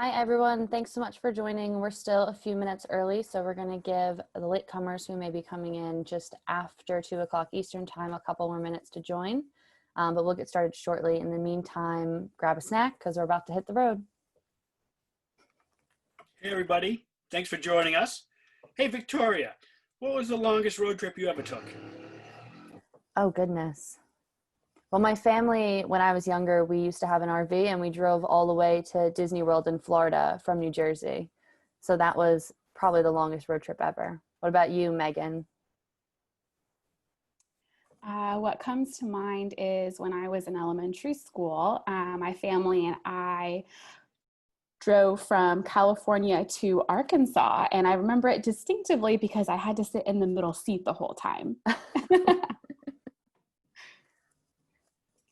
Hi, everyone. Thanks so much for joining. We're still a few minutes early, so we're going to give the latecomers who may be coming in just after 2 o'clock Eastern time a couple more minutes to join, but we'll get started shortly. In the meantime, grab a snack because we're about to hit the road. Hey, everybody. Thanks for joining us. Hey, Victoria, what was the longest road trip you ever took? Oh, goodness. Well, my family, when I was younger, we used to have an RV and we drove all the way to Disney World in Florida from New Jersey. So that was probably the longest road trip ever. What about you, Megan? What comes to mind is when I was in elementary school, my family and I drove from California to Arkansas. And I remember it distinctively because I had to sit in the middle seat the whole time.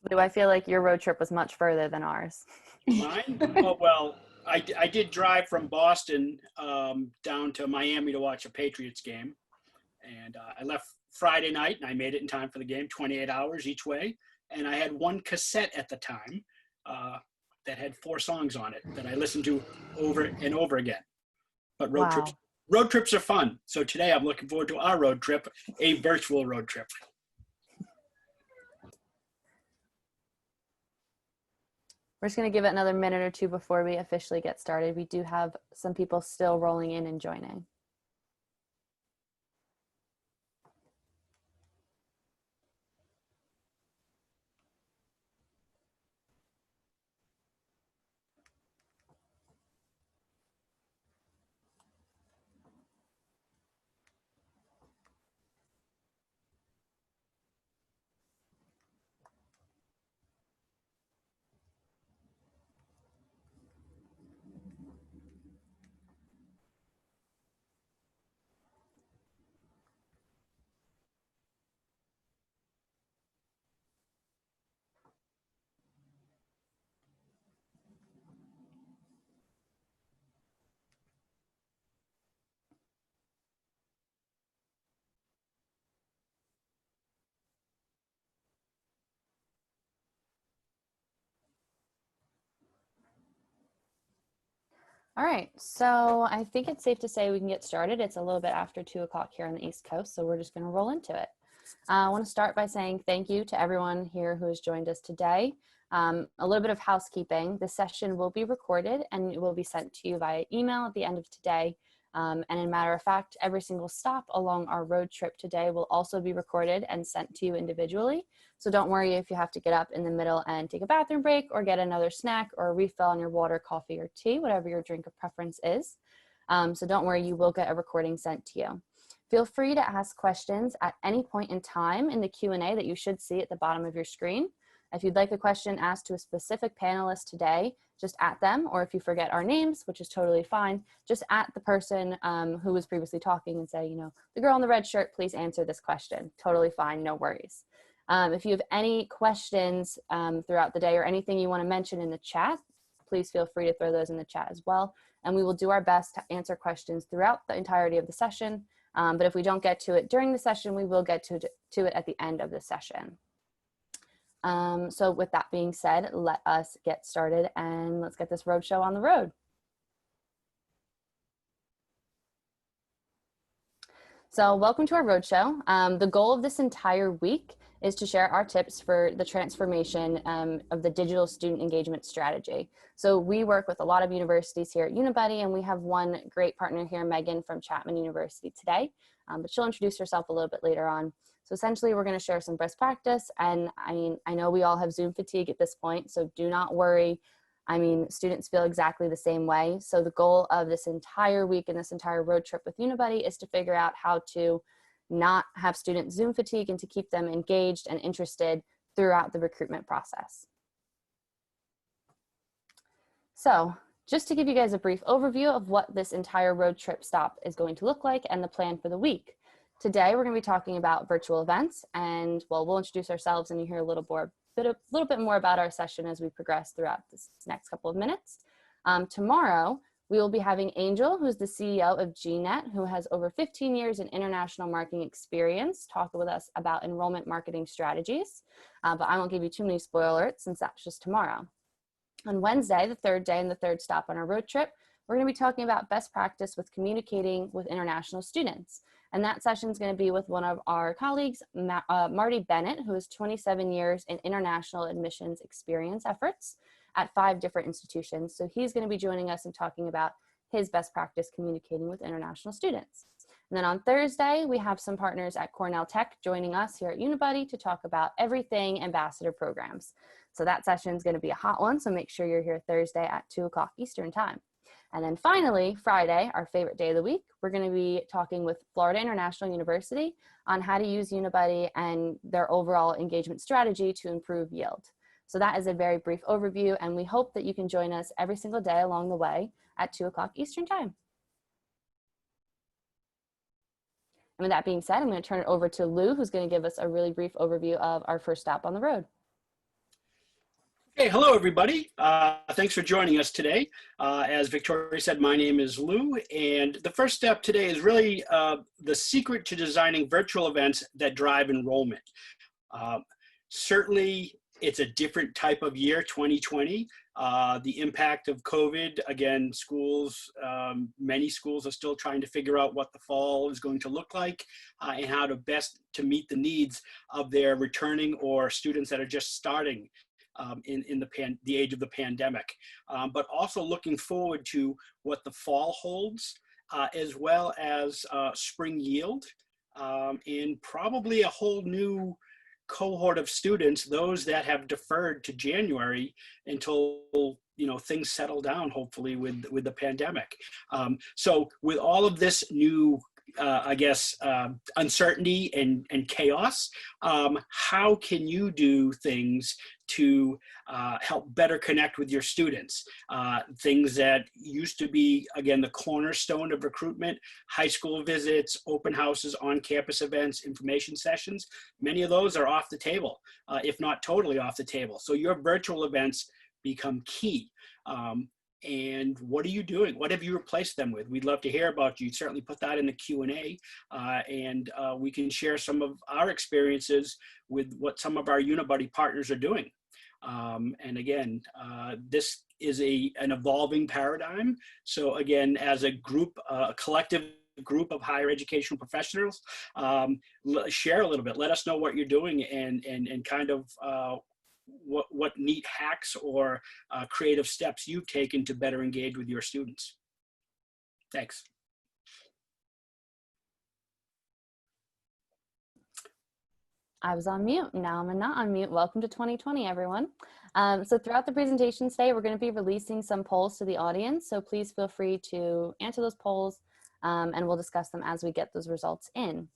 Do I feel like your road trip was much further than ours? Mine? Oh, well, I did drive from Boston down to Miami to watch a Patriots game. And I left Friday night and I made it in time for the game, 28 hours each way. And I had one cassette at the time that had 4 songs on it that I listened to over and over again. But road trips are fun. So today I'm looking forward to our road trip, a virtual road trip. We're just going to give it another minute or two before we officially get started. We do have some people still rolling in and joining. All right, so I think it's safe to say we can get started. It's a little bit after 2 o'clock here on the East Coast, so we're just going to roll into it. I want to start by saying thank you to everyone here who has joined us today. A little bit of housekeeping. The session will be recorded and it will be sent to you via email at the end of today. And in matter of fact, every single stop along our road trip today will also be recorded and sent to you individually. So don't worry if you have to get up in the middle and take a bathroom break or get another snack or a refill on your water, coffee, or tea, whatever your drink of preference is. So don't worry, you will get a recording sent to you. Feel free to ask questions at any point in time in the Q&A that you should see at the bottom of your screen. If you'd like a question asked to a specific panelist today, just at them, or if you forget our names, which is totally fine, just at the person who was previously talking and say, you know, the girl in the red shirt, please answer this question. Totally fine, no worries. If you have any questions throughout the day or anything you want to mention in the chat, please feel free to throw those in the chat as well. And we will do our best to answer questions throughout the entirety of the session. But if we don't get to it during the session, we will get to it at the end of the session. So with that being said, let us get started and let's get this roadshow on the road. So welcome to our roadshow. The goal of this entire week is to share our tips for the transformation of the digital student engagement strategy. So we work with a lot of universities here at Unibuddy, and we have one great partner here, Meagan from Chapman University today, but she'll introduce herself a little bit later on. So essentially, we're going to share some best practice, and I know we all have Zoom fatigue at this point, so do not worry. Students feel exactly the same way. So the goal of this entire week and this entire road trip with Unibuddy is to figure out how to not have students Zoom fatigue and to keep them engaged and interested throughout the recruitment process. So just to give you guys a brief overview of what this entire road trip stop is going to look like and the plan for the week. Today, we're going to be talking about virtual events, and well, we'll introduce ourselves and you hear a little bit more about our session as we progress throughout this next couple of minutes. Tomorrow, we will be having Angel, who's the CEO of GNet, who has over 15 years in international marketing experience, talk with us about enrollment marketing strategies. But I won't give you too many spoilers since that's just tomorrow. On Wednesday, the third day and the third stop on our road trip, we're going to be talking about best practice with communicating with international students. And that session is going to be with one of our colleagues, Marty Bennett, who has 27 years in international admissions experience efforts at 5 different institutions. So he's going to be joining us and talking about his best practice communicating with international students. And then on Thursday, we have some partners at Cornell Tech joining us here at Unibuddy to talk about everything ambassador programs. So that session is going to be a hot one, so make sure you're here Thursday at 2 o'clock Eastern time. And then finally, Friday, our favorite day of the week, we're going to be talking with Florida International University on how to use Unibuddy and their overall engagement strategy to improve yield. So that is a very brief overview, and we hope that you can join us every single day along the way at 2 o'clock Eastern time. And with that being said, I'm going to turn it over to Lou, who's going to give us a really brief overview of our first stop on the road. Hey, hello everybody. Thanks for joining us today. As Victoria said, my name is Lou, and the first step today is really the secret to designing virtual events that drive enrollment. Certainly, it's a different type of year, 2020. The impact of COVID, again, schools, many schools are still trying to figure out what the fall is going to look like and how to best to meet the needs of their returning or students that are just starting in the age of the pandemic, but also looking forward to what the fall holds, as well as spring yield, and probably a whole new cohort of students, those that have deferred to January until things settle down, hopefully with the pandemic. So with all of this new uncertainty and chaos, how can you do things to help better connect with your students? Things that used to be, again, the cornerstone of recruitment: high school visits, open houses, on-campus events, information sessions. Many of those are off the table, if not totally off the table. So your virtual events become key. And what are you doing? What have you replaced them with? We'd love to hear about you. Certainly put that in the Q&A, and we can share some of our experiences with what some of our Unibuddy partners are doing. And again, this is an evolving paradigm. So again, as a group, a collective group of higher educational professionals, share a little bit. Let us know what you're doing and kind of what neat hacks or creative steps you've taken to better engage with your students. Thanks. I was on mute. Now I'm not on mute. Welcome to 2020, everyone. So throughout the presentation today, we're going to be releasing some polls to the audience. So please feel free to answer those polls, and we'll discuss them as we get those results in.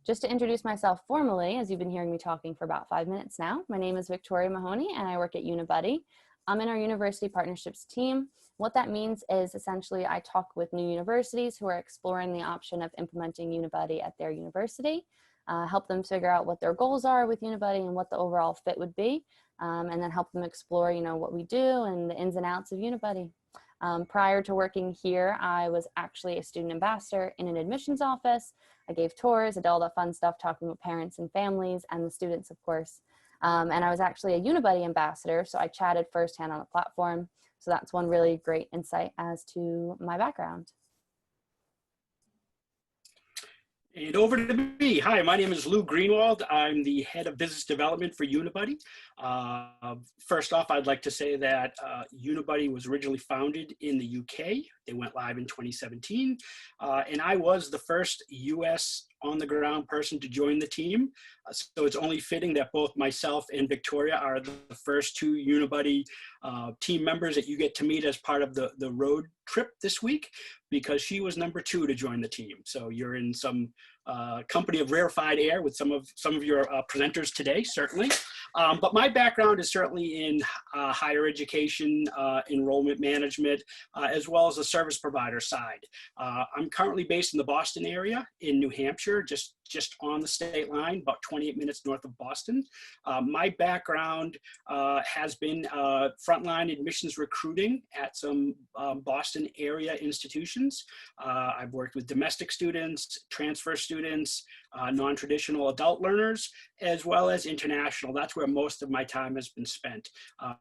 Just to introduce myself formally, as you've been hearing me talking for about 5 minutes now, my name is Victoria Mahoney and I work at Unibuddy. I'm in our university partnerships team. What that means is essentially I talk with new universities who are exploring the option of implementing Unibuddy at their university, help them figure out what their goals are with Unibuddy and what the overall fit would be, and then help them explore, what we do and the ins and outs of Unibuddy. Prior to working here, I was actually a student ambassador in an admissions office. I gave tours, I did all the fun stuff talking with parents and families and the students, of course. And I was actually a Unibuddy ambassador, so I chatted firsthand on the platform. So that's one really great insight as to my background. And over to me. Hi, my name is Lou Greenwald. I'm the head of business development for Unibuddy. First off, I'd like to say that Unibuddy was originally founded in the UK. They went live in 2017. And I was the first US on-the-ground person to join the team. So it's only fitting that both myself and Victoria are the first 2 Unibuddy team members that you get to meet as part of the road trip this week, because she was number 2 to join the team. So you're in some company of rarefied air with some of your presenters today, certainly. But my background is certainly in higher education, enrollment management, as well as the service provider side. I'm currently based in the Boston area in New Hampshire, just on the state line, about 28 minutes north of Boston. My background has been frontline admissions recruiting at some Boston area institutions. I've worked with domestic students, transfer students, non-traditional adult learners, as well as international. That's where most of my time has been spent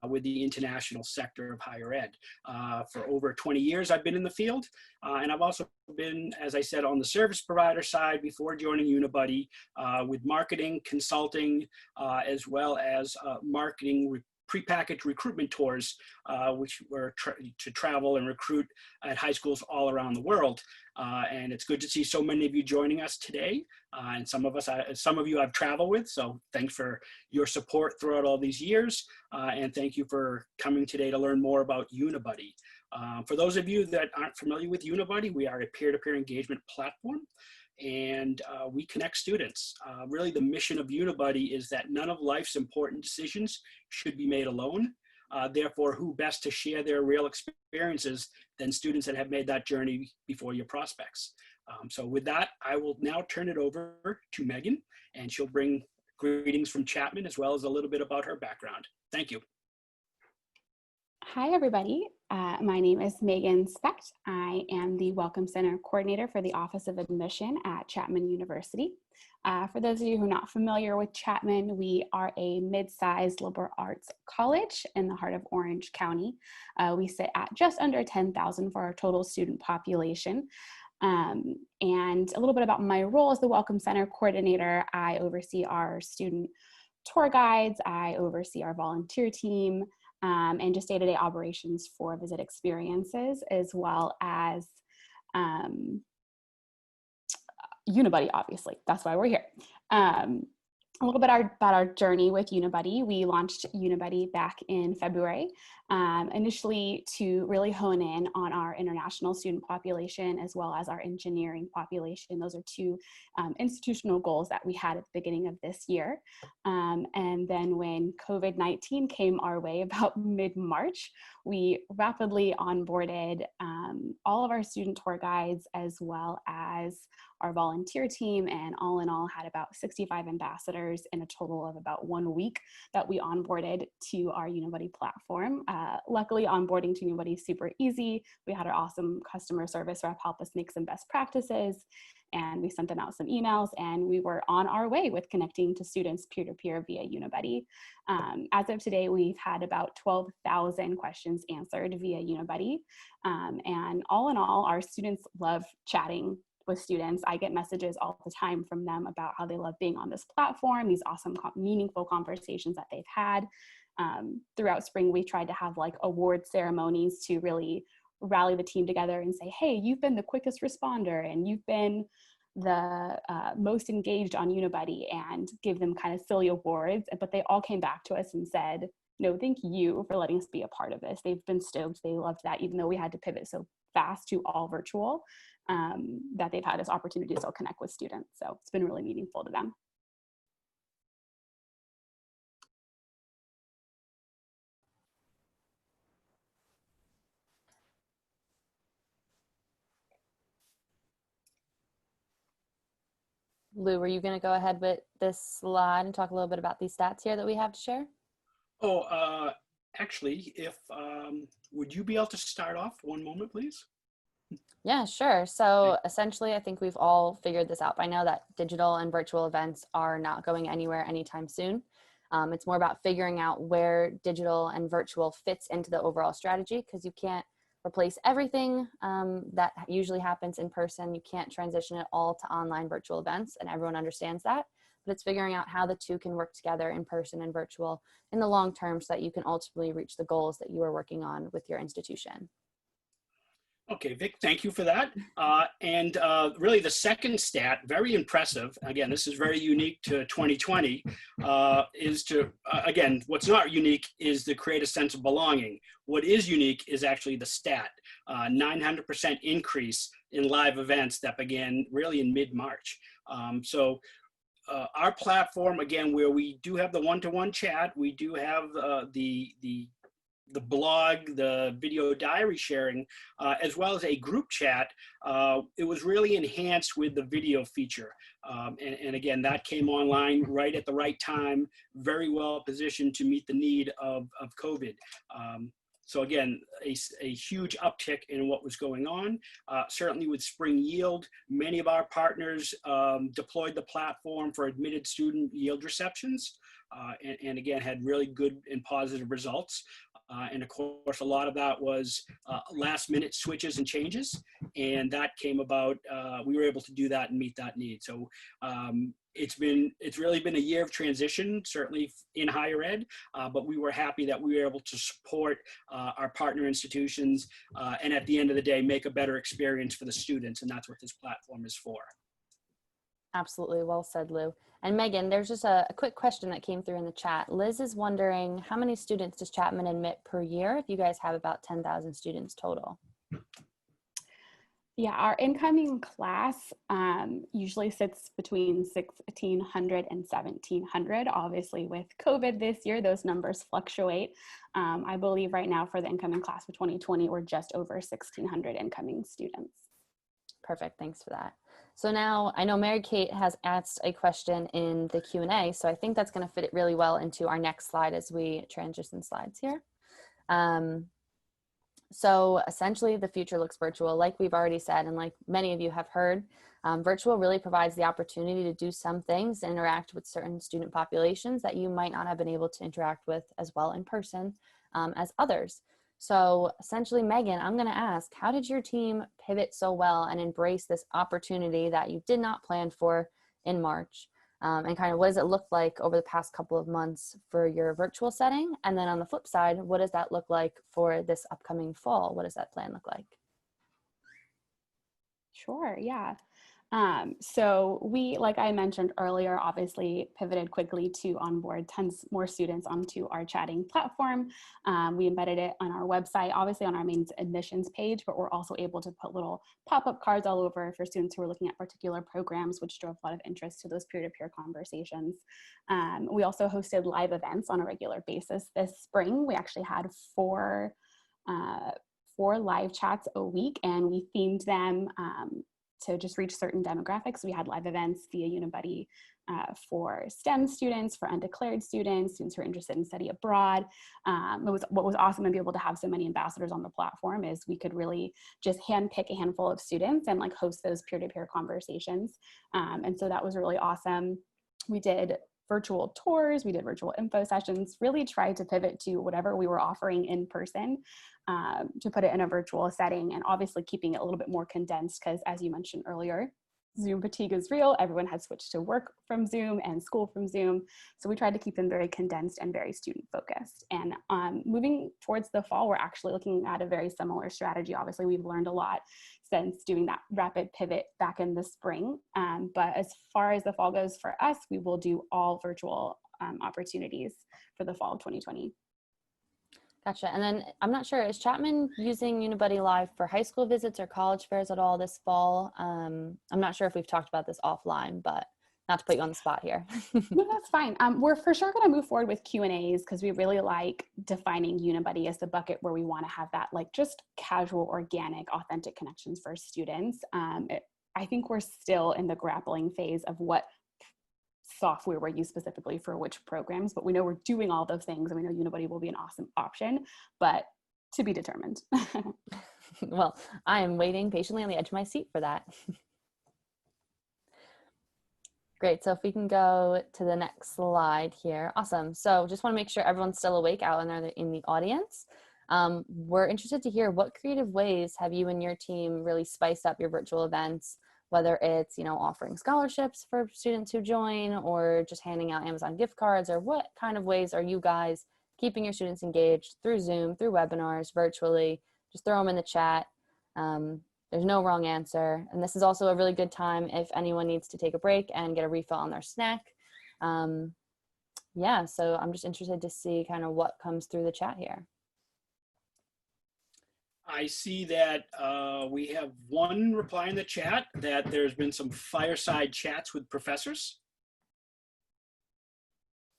with the international sector of higher ed. For over 20 years, I've been in the field, and I've also been, as I said, on the service provider side before joining Unibuddy with marketing, consulting, as well as marketing prepackaged recruitment tours, which were to travel and recruit at high schools all around the world. And it's good to see so many of you joining us today. And some of you I've traveled with, so thanks for your support throughout all these years. And thank you for coming today to learn more about Unibuddy. For those of you that aren't familiar with Unibuddy, we are a peer-to-peer engagement platform, and we connect students. Really, the mission of Unibuddy is that none of life's important decisions should be made alone. Therefore, who best to share their real experiences than students that have made that journey before your prospects. So with that, I will now turn it over to Meagan, and she'll bring greetings from Chapman as well as a little bit about her background. Thank you. Hi, everybody. My name is Meagan Specht. I am the Welcome Center Coordinator for the Office of Admission at Chapman University. For those of you who are not familiar with Chapman, we are a mid-sized liberal arts college in the heart of Orange County. We sit at just under 10,000 for our total student population. And a little bit about my role as the Welcome Center Coordinator: I oversee our student tour guides, I oversee our volunteer team, and just day-to-day operations for visit experiences, as well as Unibuddy, obviously. That's why we're here. A little bit about our journey with Unibuddy. We launched Unibuddy back in February, initially to really hone in on our international student population as well as our engineering population. Those are two institutional goals that we had at the beginning of this year. And then when COVID-19 came our way about mid-March, we rapidly onboarded all of our student tour guides as well as our volunteer team, and all in all had about 65 ambassadors in a total of about 1 week that we onboarded to our Unibuddy platform. Luckily, onboarding to Unibuddy is super easy. We had our awesome customer service rep help us make some best practices, and we sent them out some emails, and we were on our way with connecting to students peer-to-peer via Unibuddy. As of today, we've had about 12,000 questions answered via Unibuddy. And all in all, our students love chatting with students. I get messages all the time from them about how they love being on this platform, these awesome, meaningful conversations that they've had. Throughout spring, we tried to have like award ceremonies to really rally the team together and say, hey, you've been the quickest responder and you've been the most engaged on Unibuddy, and give them kind of silly awards. But they all came back to us and said, no, thank you for letting us be a part of this. They've been stoked. They loved that, even though we had to pivot so fast to all virtual, that they've had this opportunity to still connect with students. So it's been really meaningful to them. Lou, were you going to go ahead with this slide and talk a little bit about these stats here that we have to share? Oh, actually, if would you be able to start off 1 moment, please? Yeah, sure. So essentially, I think we've all figured this out by now that digital and virtual events are not going anywhere anytime soon. It's more about figuring out where digital and virtual fits into the overall strategy, because you can't replace everything that usually happens in person. You can't transition it all to online virtual events, and everyone understands that. But it's figuring out how the two can work together, in person and virtual, in the long term, so that you can ultimately reach the goals that you are working on with your institution. Okay, Vic, thank you for that. And really the second stat, very impressive, again, this is very unique to 2020, is to, again, what's not unique is to create a sense of belonging. What is unique is actually the stat, 900% increase in live events that began really in mid-March. So our platform, again, where we do have the one-to-one chat, we do have the blog, the video diary sharing, as well as a group chat. It was really enhanced with the video feature. And again, that came online right at the right time, very well positioned to meet the need of COVID. So again, a huge uptick in what was going on. Certainly with spring yield, many of our partners deployed the platform for admitted student yield receptions, and again, had really good and positive results. And of course, a lot of that was last minute switches and changes. And that came about, we were able to do that and meet that need. So it's really been a year of transition, certainly in higher ed, but we were happy that we were able to support our partner institutions and at the end of the day, make a better experience for the students. And that's what this platform is for. Absolutely. Well said, Lou. And Megan, there's just a quick question that came through in the chat. Liz is wondering, how many students does Chapman admit per year if you guys have about 10,000 students total? Yeah, our incoming class usually sits between 1,600 and 1,700. Obviously, with COVID this year, those numbers fluctuate. I believe right now for the incoming class of 2020, we're just over 1,600 incoming students. Perfect. Thanks for that. So now I know Mary Kate has asked a question in the Q&A, so I think that's going to fit it really well into our next slide as we transition slides here. So essentially the future looks virtual, like we've already said, and like many of you have heard. Virtual really provides the opportunity to do some things and interact with certain student populations that you might not have been able to interact with as well in person as others. So essentially, Megan, I'm going to ask, how did your team pivot so well and embrace this opportunity that you did not plan for in March? And kind of what does it look like over the past couple of months for your virtual setting? And then on the flip side, what does that look like for this upcoming fall? What does that plan look like? Sure, yeah. So we, like I mentioned earlier, obviously pivoted quickly to onboard tons more students onto our chatting platform. We embedded it on our website, obviously on our main admissions page, but we're also able to put little pop-up cards all over for students who are looking at particular programs, which drove a lot of interest to those peer-to-peer conversations. We also hosted live events on a regular basis this spring. We actually had four live chats a week, and we themed them to just reach certain demographics. We had live events via Unibuddy for STEM students, for undeclared students, students who are interested in study abroad. What was awesome to be able to have so many ambassadors on the platform is we could really just handpick a handful of students and like host those peer-to-peer conversations. And so that was really awesome. We did virtual tours, we did virtual info sessions, really tried to pivot to whatever we were offering in person to put it in a virtual setting, and obviously keeping it a little bit more condensed because, as you mentioned earlier, Zoom fatigue is real. Everyone had switched to work from Zoom and school from Zoom. So we tried to keep them very condensed and very student focused. And moving towards the fall, we're actually looking at a very similar strategy. Obviously, we've learned a lot since doing that rapid pivot back in the spring. But as far as the fall goes for us, we will do all virtual opportunities for the fall of 2020. Gotcha. And then I'm not sure, is Chapman using Unibuddy Live for high school visits or college fairs at all this fall? I'm not sure if we've talked about this offline, but not to put you on the spot here. No, that's fine. We're for sure going to move forward with Q&As because we really like defining Unibuddy as the bucket where we want to have that like just casual, organic, authentic connections for students. I think we're still in the grappling phase of what software we're used specifically for which programs, but we know we're doing all those things, and we know Unibuddy will be an awesome option, but to be determined. Well, I am waiting patiently on the edge of my seat for that. Great, so if we can go to the next slide here. Awesome, so just want to make sure everyone's still awake out in there in the audience. We're interested to hear what creative ways have you and your team really spiced up your virtual events, whether it's, offering scholarships for students who join or just handing out Amazon gift cards, or what kind of ways are you guys keeping your students engaged through Zoom, through webinars, virtually? Just throw them in the chat. There's no wrong answer. And this is also a really good time if anyone needs to take a break and get a refill on their snack. Yeah, so I'm just interested to see kind of what comes through the chat here. I see that we have one reply in the chat that there's been some fireside chats with professors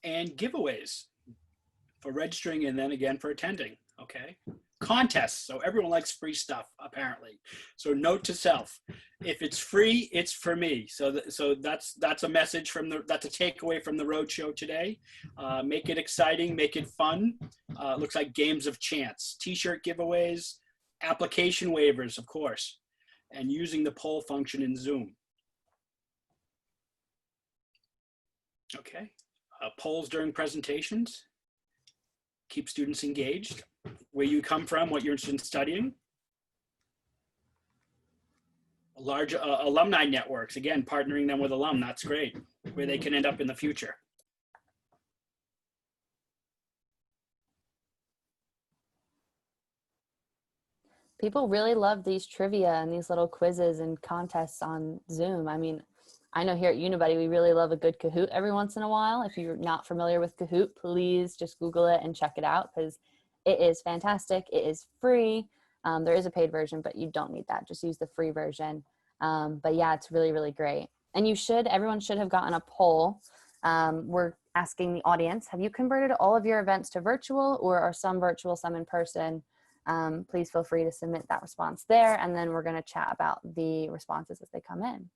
and giveaways for registering and then again for attending. Okay, contests. So everyone likes free stuff, apparently. So note to self, if it's free, it's for me. So that's a message that's a takeaway from the Roadshow today. Make it exciting, make it fun. Looks like games of chance, t-shirt giveaways, application waivers, of course, and using the poll function in Zoom. Okay, polls during presentations. Keep students engaged. Where you come from, what you're interested in studying. Large alumni networks, again, partnering them with alum, that's great, where they can end up in the future. People really love these trivia and these little quizzes and contests on Zoom. I mean, I know here at Unibuddy, we really love a good Kahoot every once in a while. If you're not familiar with Kahoot, please just Google it and check it out because it is fantastic. It is free. There is a paid version, but you don't need that. Just use the free version. But yeah, it's really, really great. And everyone should have gotten a poll. We're asking the audience, have you converted all of your events to virtual, or are some virtual, some in person? Please feel free to submit that response there. And then we're going to chat about the responses as they come in.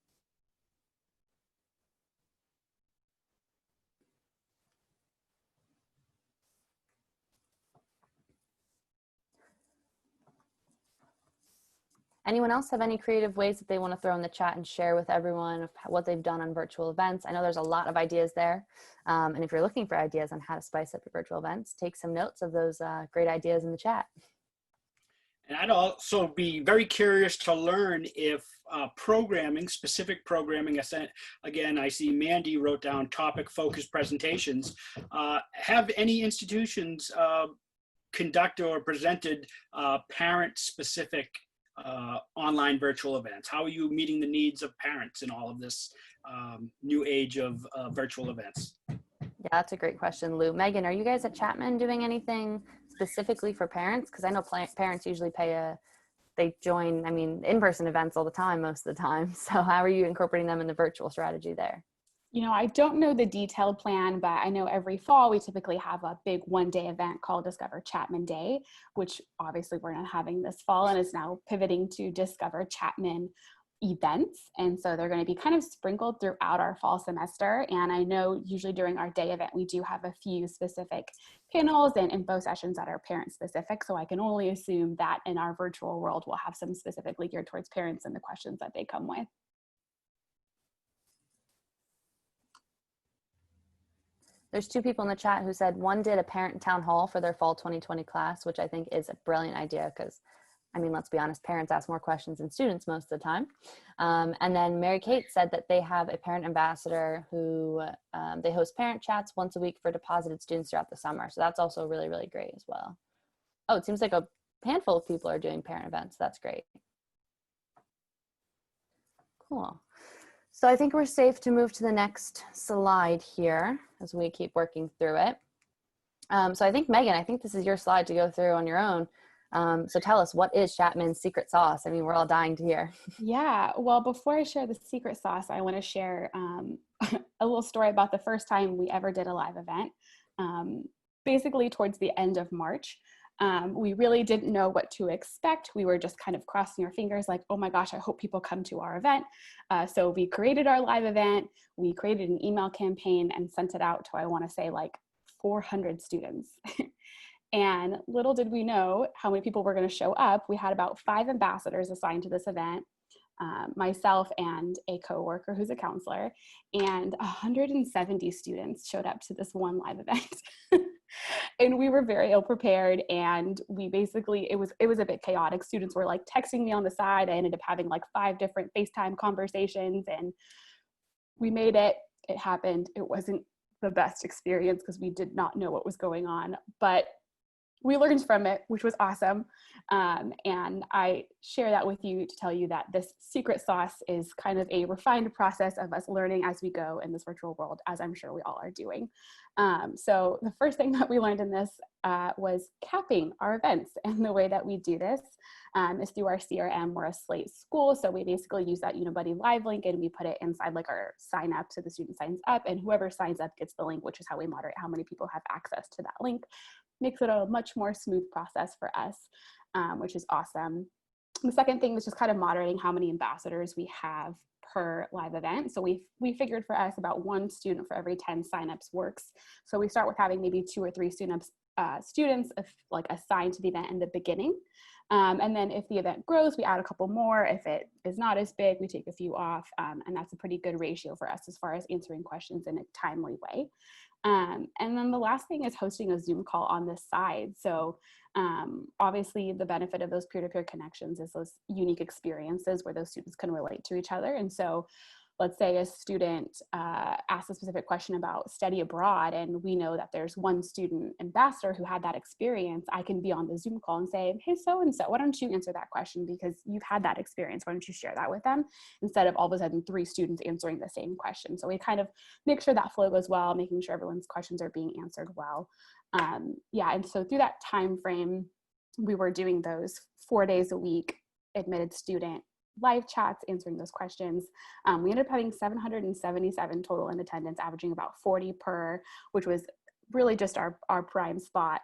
Anyone else have any creative ways that they want to throw in the chat and share with everyone of what they've done on virtual events? I know there's a lot of ideas there. And if you're looking for ideas on how to spice up your virtual events, take some notes of those great ideas in the chat. And I'd also be very curious to learn if specific programming, again, I see Mandy wrote down topic focused presentations. Have any institutions conducted or presented parent specific online virtual events? How are you meeting the needs of parents in all of this new age of virtual events? Yeah, that's a great question, Lou. Megan, are you guys at Chapman doing anything specifically for parents? Because I know parents usually they join, in-person events all the time, most of the time. So how are you incorporating them in the virtual strategy there? You know, I don't know the detailed plan, but I know every fall we typically have a big one-day event called Discover Chapman Day, which obviously we're not having this fall and is now pivoting to Discover Chapman events. And so they're going to be kind of sprinkled throughout our fall semester. And I know usually during our day event, we do have a few specific panels and info sessions that are parent specific. So I can only assume that in our virtual world, we'll have some specifically geared towards parents and the questions that they come with. There's two people in the chat who said one did a parent town hall for their fall 2020 class, which I think is a brilliant idea because, let's be honest, parents ask more questions than students most of the time. And then Mary Kate said that they have a parent ambassador who they host parent chats once a week for deposited students throughout the summer. So that's also really, really great as well. Oh, it seems like a handful of people are doing parent events. That's great. Cool. So I think we're safe to move to the next slide here as we keep working through it. So I think, Megan, this is your slide to go through on your own. So tell us, what is Chapman's secret sauce? We're all dying to hear. Yeah, well, before I share the secret sauce, I want to share a little story about the first time we ever did a live event. Basically towards the end of March. We really didn't know what to expect. We were just kind of crossing our fingers like, oh my gosh, I hope people come to our event. So we created our live event. We created an email campaign and sent it out to, I want to say, like 400 students. And little did we know how many people were going to show up. We had about 5 ambassadors assigned to this event, myself and a coworker who's a counselor, and 170 students showed up to this one live event. And we were very ill prepared, and we basically, it was a bit chaotic. Students were like texting me on the side. I ended up having like 5 different FaceTime conversations, and we made it. It happened. It wasn't the best experience because we did not know what was going on, but we learned from it, which was awesome. And I share that with you to tell you that this secret sauce is kind of a refined process of us learning as we go in this virtual world, as I'm sure we all are doing. So the first thing that we learned in this was capping our events. And the way that we do this is through our CRM. We're a Slate school. So we basically use that Unibuddy live link and we put it inside like our sign up. So the student signs up and whoever signs up gets the link, which is how we moderate how many people have access to that link. makes it a much more smooth process for us, which is awesome. The second thing was just kind of moderating how many ambassadors we have per live event. So we figured for us about 1 student for every 10 signups works. So we start with having maybe 2 or 3 students like assigned to the event in the beginning. And then if the event grows, we add a couple more. If it is not as big, we take a few off. And that's a pretty good ratio for us as far as answering questions in a timely way. And then the last thing is hosting a Zoom call on the side. So obviously the benefit of those peer-to-peer connections is those unique experiences where those students can relate to each other. And so let's say a student asks a specific question about study abroad, and we know that there's one student ambassador who had that experience. I can be on the Zoom call and say, hey, so-and-so, why don't you answer that question because you've had that experience? Why don't you share that with them? Instead of all of a sudden 3 students answering the same question. So we kind of make sure that flow goes well, making sure everyone's questions are being answered well. Yeah, and so through that time frame, we were doing those 4 days a week, admitted student live chats, answering those questions. We ended up having 777 total in attendance, averaging about 40 per, which was really just our prime spot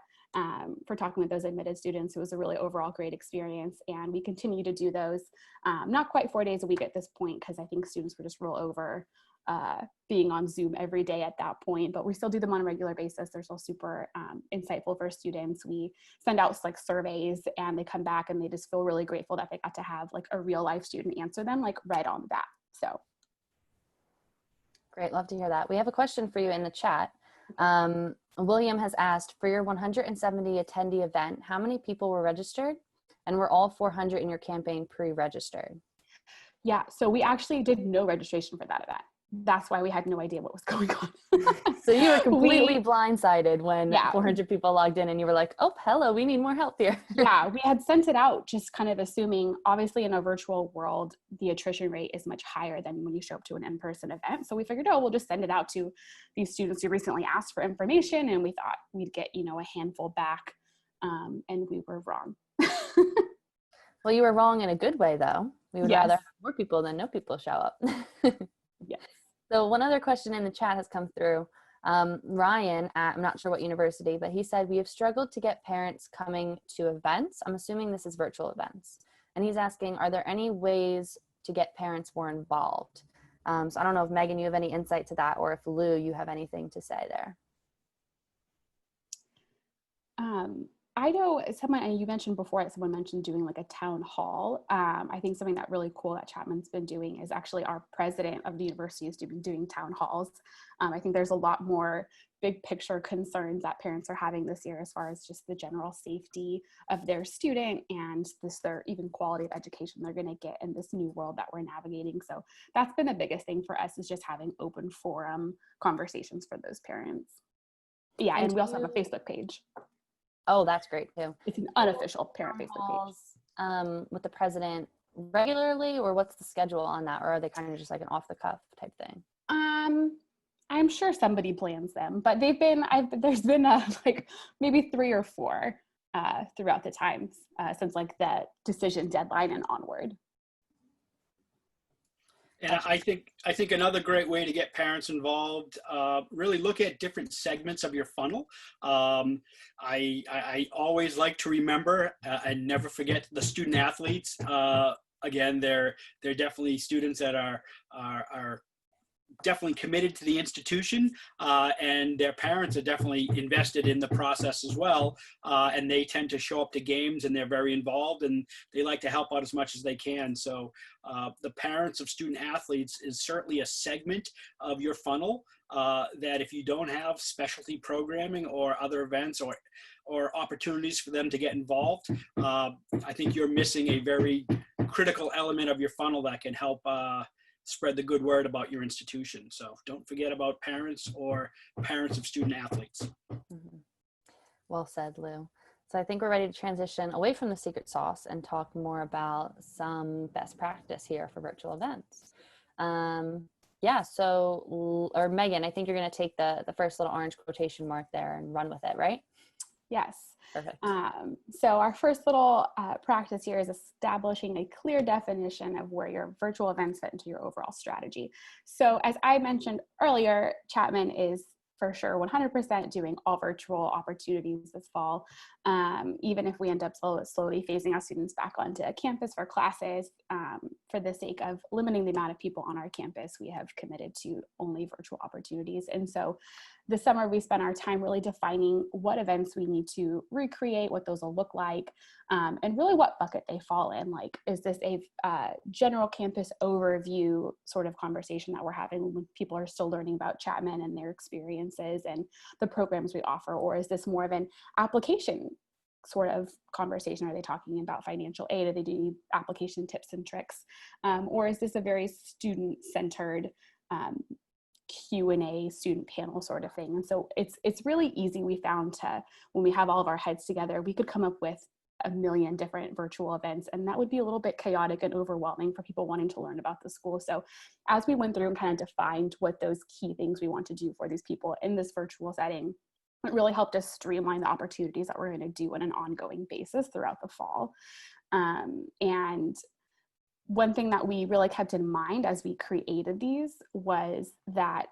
for talking with those admitted students. It was a really overall great experience, and we continue to do those, not quite 4 days a week at this point, because I think students would just roll over being on Zoom every day at that point, but we still do them on a regular basis. They're still super insightful for students. We send out like surveys, and they come back and they just feel really grateful that they got to have like a real life student answer them like right on the bat. So Great, love to hear that. We have a question for you in the chat. William has asked, for your 170 attendee event, how many people were registered? And were all 400 in your campaign pre-registered? Yeah, so we actually did no registration for that event. That's why we had no idea what was going on. So you were completely blindsided when 400 people logged in and you were like, oh, hello, we need more help here. Yeah, we had sent it out just kind of assuming, obviously in a virtual world, the attrition rate is much higher than when you show up to an in-person event. So we figured, oh, we'll just send it out to these students who recently asked for information, and we thought we'd get, a handful back, and we were wrong. Well, you were wrong in a good way, though. We would rather have more people than no people show up. Yes. So one other question in the chat has come through. Ryan, I'm not sure what university, but he said, we have struggled to get parents coming to events. I'm assuming this is virtual events. And he's asking, are there any ways to get parents more involved? So I don't know if Megan, you have any insight to that, or if Lou, you have anything to say there. I know someone, and you mentioned before, someone mentioned doing like a town hall. I think something that really cool that Chapman's been doing is actually our president of the university is doing town halls. I think there's a lot more big picture concerns that parents are having this year as far as just the general safety of their student and their even quality of education they're going to get in this new world that we're navigating. So that's been the biggest thing for us, is just having open forum conversations for those parents. Yeah, and we also have a Facebook page. Oh, that's great too. It's an unofficial parent Facebook page. With the president regularly, or what's the schedule on that? Or are they kind of just like an off the cuff type thing? I'm sure somebody plans them, but there's been like maybe 3 or 4 throughout the times since like the decision deadline and onward. And I think another great way to get parents involved, really look at different segments of your funnel. I always like to remember and never forget the student athletes. Again, they're definitely students that are definitely committed to the institution, and their parents are definitely invested in the process as well, and they tend to show up to games, and they're very involved, and they like to help out as much as they can. So the parents of student athletes is certainly a segment of your funnel that if you don't have specialty programming or other events or opportunities for them to get involved, I think you're missing a very critical element of your funnel that can help spread the good word about your institution. So don't forget about parents or parents of student athletes. Mm-hmm. Well said, Lou. So I think we're ready to transition away from the secret sauce and talk more about some best practice here for virtual events. Yeah, so, or Megan, I think you're going to take the first little orange quotation mark there and run with it, right? Yes. Perfect. So our first little practice here is establishing a clear definition of where your virtual events fit into your overall strategy. So as I mentioned earlier, Chapman is for sure 100% doing all virtual opportunities this fall, even if we end up slowly phasing our students back onto campus for classes. For the sake of limiting the amount of people on our campus, we have committed to only virtual opportunities. And so this summer we spent our time really defining what events we need to recreate, what those will look like, and really what bucket they fall in. Like, is this a general campus overview sort of conversation that we're having when people are still learning about Chapman and their experiences and the programs we offer? Or is this more of an application sort of conversation? Are they talking about financial aid? Are they doing application tips and tricks? Or is this a very student-centered Q&A student panel sort of thing? And so it's really easy, we found, to, when we have all of our heads together, we could come up with a million different virtual events, and that would be a little bit chaotic and overwhelming for people wanting to learn about the school. So as we went through and kind of defined what those key things we want to do for these people in this virtual setting, it really helped us streamline the opportunities that we're going to do on an ongoing basis throughout the fall. And one thing that we really kept in mind as we created these was that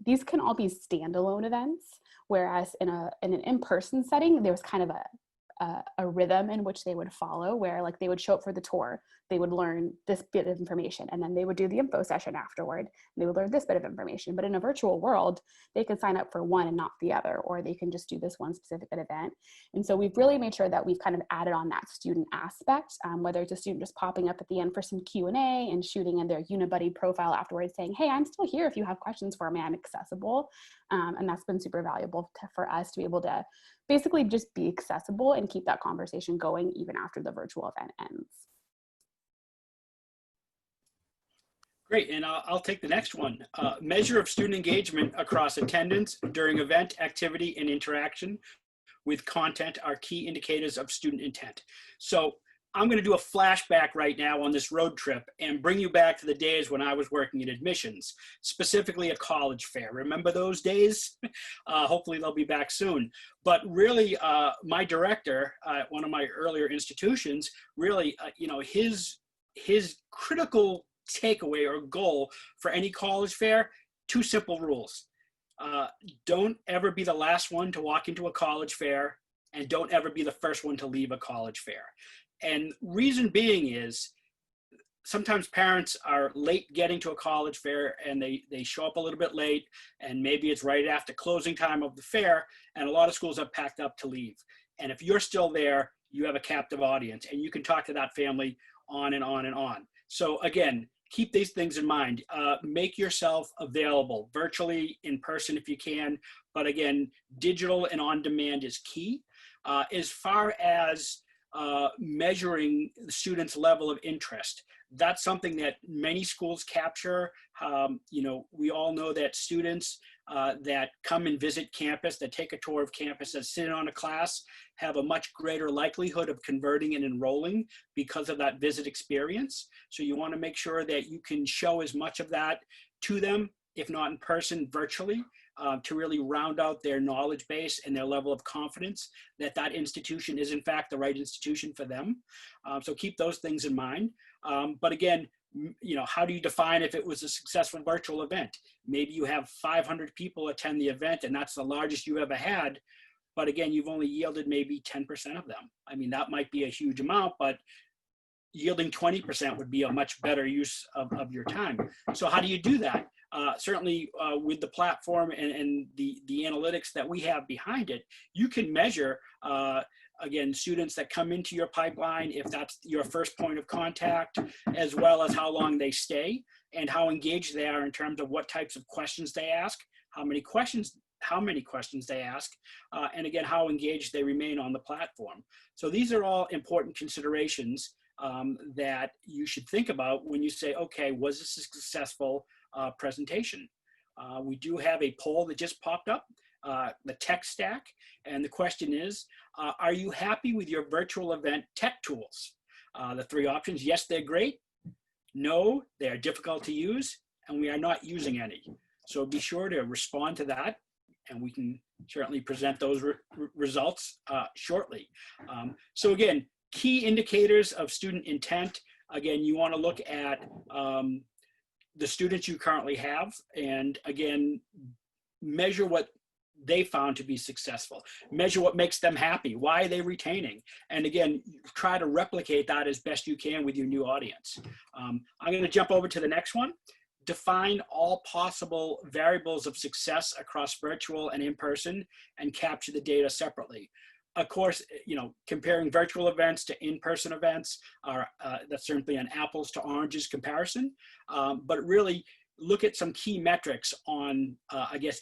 these can all be standalone events, whereas in an in-person setting, there was kind of a rhythm in which they would follow, where like they would show up for the tour, they would learn this bit of information, and then they would do the info session afterward, and they would learn this bit of information. But in a virtual world, they can sign up for one and not the other, or they can just do this one specific event. And so we've really made sure that we've kind of added on that student aspect, whether it's a student just popping up at the end for some Q&A and shooting in their Unibuddy profile afterwards saying, hey, I'm still here if you have questions for me, I'm accessible. And that's been super valuable for us to be able to basically just be accessible and keep that conversation going even after the virtual event ends. Great, and I'll take the next one. Measure of student engagement across attendance during event, activity, and interaction with content are key indicators of student intent. So I'm going to do a flashback right now on this road trip and bring you back to the days when I was working in admissions, specifically a college fair. Remember those days? Hopefully they'll be back soon. But really, my director at one of my earlier institutions, really, his critical takeaway or goal for any college fair, two simple rules. Don't ever be the last one to walk into a college fair, and don't ever be the first one to leave a college fair. And reason being is sometimes parents are late getting to a college fair, and they show up a little bit late, and maybe it's right after closing time of the fair, and a lot of schools have packed up to leave. And if you're still there, you have a captive audience, and you can talk to that family on and on and on. So again, keep these things in mind. Make yourself available virtually, in person if you can, but again, digital and on demand is key. As far as measuring the students' level of interest, that's something that many schools capture. We all know that students that come and visit campus, that take a tour of campus, that sit in on a class, have a much greater likelihood of converting and enrolling because of that visit experience. So you want to make sure that you can show as much of that to them, if not in person, virtually, to really round out their knowledge base and their level of confidence that that institution is in fact the right institution for them. So keep those things in mind. But again, how do you define if it was a successful virtual event? Maybe you have 500 people attend the event and that's the largest you ever had. But again, you've only yielded maybe 10% of them. I mean, that might be a huge amount, but yielding 20% would be a much better use of your time. So how do you do that? Certainly with the platform and the analytics that we have behind it, you can measure, again, students that come into your pipeline, if that's your first point of contact, as well as how long they stay and how engaged they are in terms of what types of questions they ask, how many questions they ask, and again, how engaged they remain on the platform. So these are all important considerations that you should think about when you say, okay, was this a successful presentation? We do have a poll that just popped up, the tech stack, and the question is, are you happy with your virtual event tech tools? The three options: yes, they're great; no, they are difficult to use, and we are not using any. So be sure to respond to that, and we can certainly present those results shortly. So again, key indicators of student intent. Again, you want to look at the students you currently have, and again, measure what they found to be successful. Measure what makes them happy. Why are they retaining? And again, try to replicate that as best you can with your new audience. I'm going to jump over to the next one. Define all possible variables of success across virtual and in-person and capture the data separately. Of course, comparing virtual events to in-person events that's certainly an apples to oranges comparison, but really look at some key metrics on,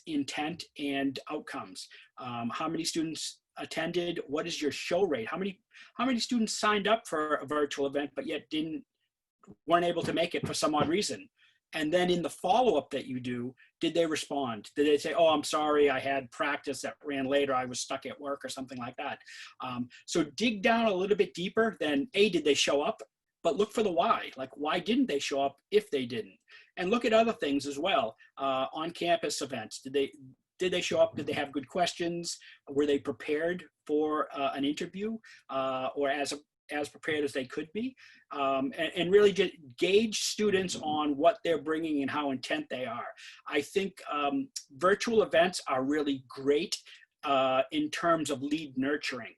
intent and outcomes. How many students attended? What is your show rate? How many students signed up for a virtual event but yet weren't able to make it for some odd reason? And then in the follow-up that you do, did they respond? Did they say, oh, I'm sorry, I had practice that ran later, I was stuck at work or something like that? So dig down a little bit deeper than, did they show up? But look for the why. Like, why didn't they show up if they didn't? And look at other things as well. On-campus events, did they show up? Did they have good questions? Were they prepared for an interview or as prepared as they could be? And really just gauge students on what they're bringing and how intent they are. I think virtual events are really great in terms of lead nurturing.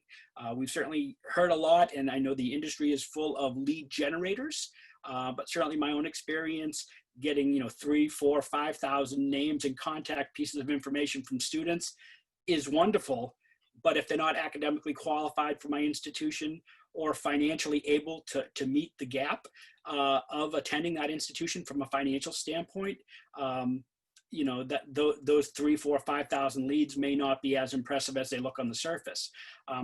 We've certainly heard a lot, and I know the industry is full of lead generators, but certainly my own experience getting 3, 4, 5,000 names and contact pieces of information from students is wonderful. But if they're not academically qualified for my institution or financially able to meet the gap of attending that institution from a financial standpoint, those 3, 4, 5,000 leads may not be as impressive as they look on the surface.